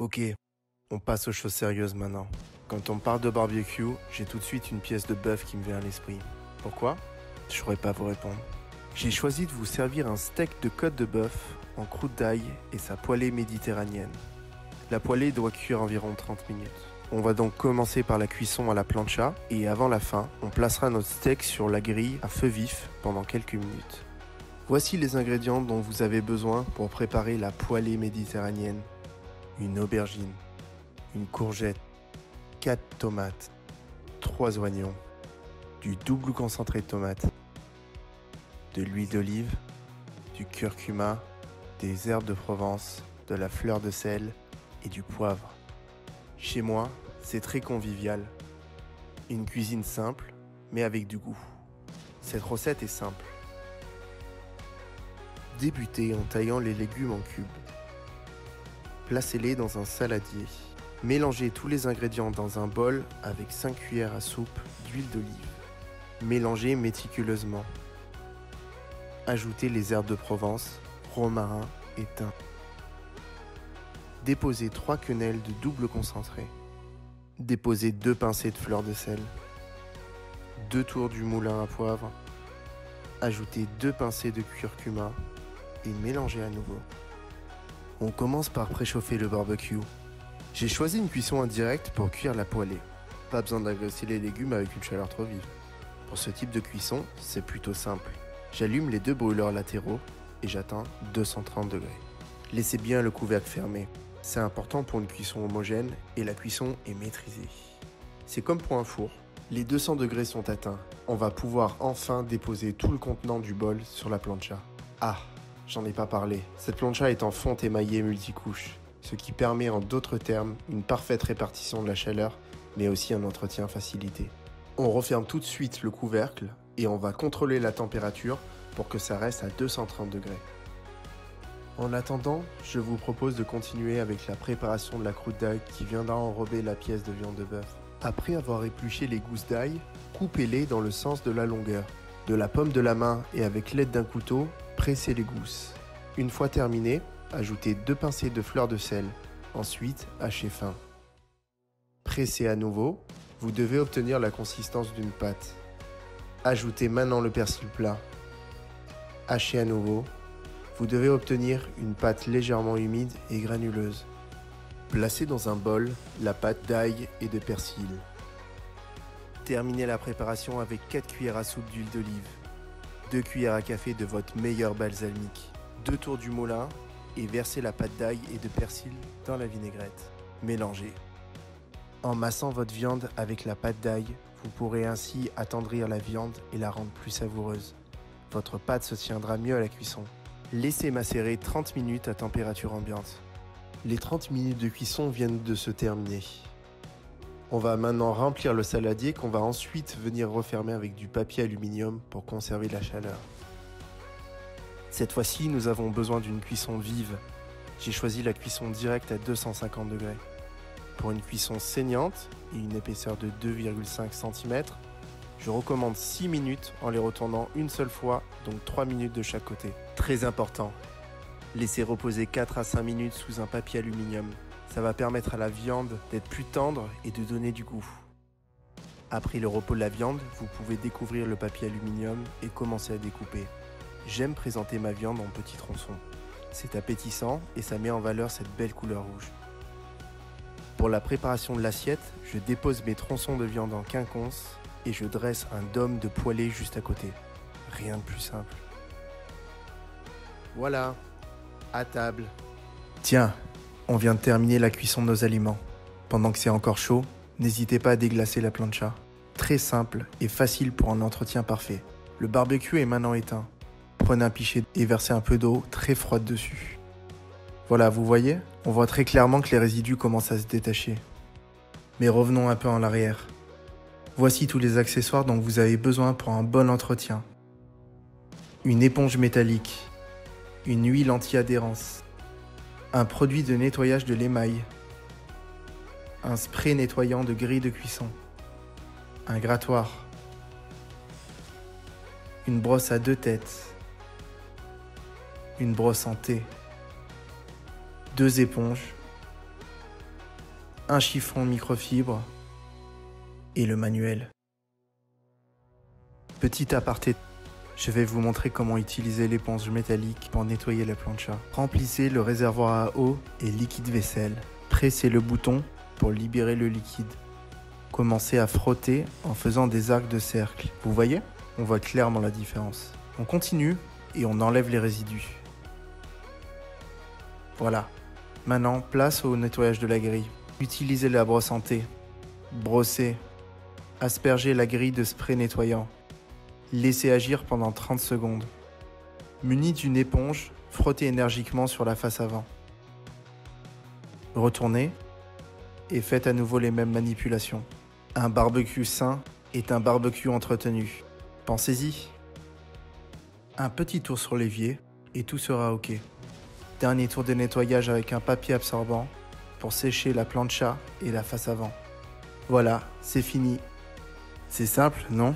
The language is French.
Ok, on passe aux choses sérieuses maintenant. Quand on parle de barbecue, j'ai tout de suite une pièce de bœuf qui me vient à l'esprit. Pourquoi? Je saurais pas vous répondre. J'ai choisi de vous servir un steak de côte de bœuf en croûte d'ail et sa poêlée méditerranéenne. La poêlée doit cuire environ 30 minutes. On va donc commencer par la cuisson à la plancha et avant la fin, on placera notre steak sur la grille à feu vif pendant quelques minutes. Voici les ingrédients dont vous avez besoin pour préparer la poêlée méditerranéenne. Une aubergine, une courgette, 4 tomates, 3 oignons, du double concentré de tomate, de l'huile d'olive, du curcuma, des herbes de Provence, de la fleur de sel et du poivre. Chez moi, c'est très convivial. Une cuisine simple, mais avec du goût. Cette recette est simple. Débutez en taillant les légumes en cubes. Placez-les dans un saladier. Mélangez tous les ingrédients dans un bol avec 5 cuillères à soupe d'huile d'olive. Mélangez méticuleusement. Ajoutez les herbes de Provence, romarin et thym. Déposez 3 quenelles de double concentré. Déposez 2 pincées de fleur de sel. 2 tours du moulin à poivre. Ajoutez 2 pincées de curcuma et mélangez à nouveau. On commence par préchauffer le barbecue. J'ai choisi une cuisson indirecte pour cuire la poêlée. Pas besoin d'agresser les légumes avec une chaleur trop vive. Pour ce type de cuisson, c'est plutôt simple. J'allume les 2 brûleurs latéraux et j'atteins 230 degrés. Laissez bien le couvercle fermé. C'est important pour une cuisson homogène et la cuisson est maîtrisée. C'est comme pour un four. Les 200 degrés sont atteints. On va pouvoir enfin déposer tout le contenant du bol sur la plancha. Ah, j'en ai pas parlé. Cette plancha est en fonte émaillée multicouche, ce qui permet en d'autres termes une parfaite répartition de la chaleur, mais aussi un entretien facilité. On referme tout de suite le couvercle et on va contrôler la température pour que ça reste à 230 degrés. En attendant, je vous propose de continuer avec la préparation de la croûte d'ail qui viendra enrober la pièce de viande de bœuf. Après avoir épluché les gousses d'ail, coupez-les dans le sens de la longueur. De la paume de la main et avec l'aide d'un couteau, pressez les gousses. Une fois terminé, ajoutez 2 pincées de fleur de sel. Ensuite, hachez fin. Pressez à nouveau. Vous devez obtenir la consistance d'une pâte. Ajoutez maintenant le persil plat. Hachez à nouveau. Vous devez obtenir une pâte légèrement humide et granuleuse. Placez dans un bol la pâte d'ail et de persil. Terminez la préparation avec 4 cuillères à soupe d'huile d'olive, 2 cuillères à café de votre meilleur balsamique, 2 tours du moulin et versez la pâte d'ail et de persil dans la vinaigrette. Mélangez. En massant votre viande avec la pâte d'ail, vous pourrez ainsi attendrir la viande et la rendre plus savoureuse. Votre pâte se tiendra mieux à la cuisson. Laissez macérer 30 minutes à température ambiante. Les 30 minutes de cuisson viennent de se terminer. On va maintenant remplir le saladier qu'on va ensuite venir refermer avec du papier aluminium pour conserver la chaleur. Cette fois-ci, nous avons besoin d'une cuisson vive. J'ai choisi la cuisson directe à 250 degrés. Pour une cuisson saignante et une épaisseur de 2,5 cm, je recommande 6 minutes en les retournant une seule fois, donc 3 minutes de chaque côté. Très important, laissez reposer 4 à 5 minutes sous un papier aluminium. Ça va permettre à la viande d'être plus tendre et de donner du goût. Après le repos de la viande, vous pouvez découvrir le papier aluminium et commencer à découper. J'aime présenter ma viande en petits tronçons. C'est appétissant et ça met en valeur cette belle couleur rouge. Pour la préparation de l'assiette, je dépose mes tronçons de viande en quinconce et je dresse un dôme de poêlée juste à côté. Rien de plus simple. Voilà, à table. Tiens, on vient de terminer la cuisson de nos aliments. Pendant que c'est encore chaud, n'hésitez pas à déglacer la plancha. Très simple et facile pour un entretien parfait. Le barbecue est maintenant éteint. Prenez un pichet et versez un peu d'eau très froide dessus. Voilà, vous voyez, on voit très clairement que les résidus commencent à se détacher. Mais revenons un peu en arrière. Voici tous les accessoires dont vous avez besoin pour un bon entretien. Une éponge métallique, une huile anti-adhérence, un produit de nettoyage de l'émail, un spray nettoyant de grille de cuisson, un grattoir, une brosse à 2 têtes, une brosse en T, 2 éponges, un chiffon microfibre et le manuel. Petit aparté, je vais vous montrer comment utiliser l'éponge métallique pour nettoyer la plancha. Remplissez le réservoir à eau et liquide vaisselle. Pressez le bouton pour libérer le liquide. Commencez à frotter en faisant des arcs de cercle. Vous voyez? On voit clairement la différence. On continue et on enlève les résidus. Voilà. Maintenant, place au nettoyage de la grille. Utilisez la brosse en thé. Brossez. Aspergez la grille de spray nettoyant. Laissez agir pendant 30 secondes. Muni d'une éponge, frottez énergiquement sur la face avant. Retournez et faites à nouveau les mêmes manipulations. Un barbecue sain est un barbecue entretenu. Pensez-y. Un petit tour sur l'évier et tout sera OK. Dernier tour de nettoyage avec un papier absorbant pour sécher la plancha et la face avant. Voilà, c'est fini. C'est simple, non ?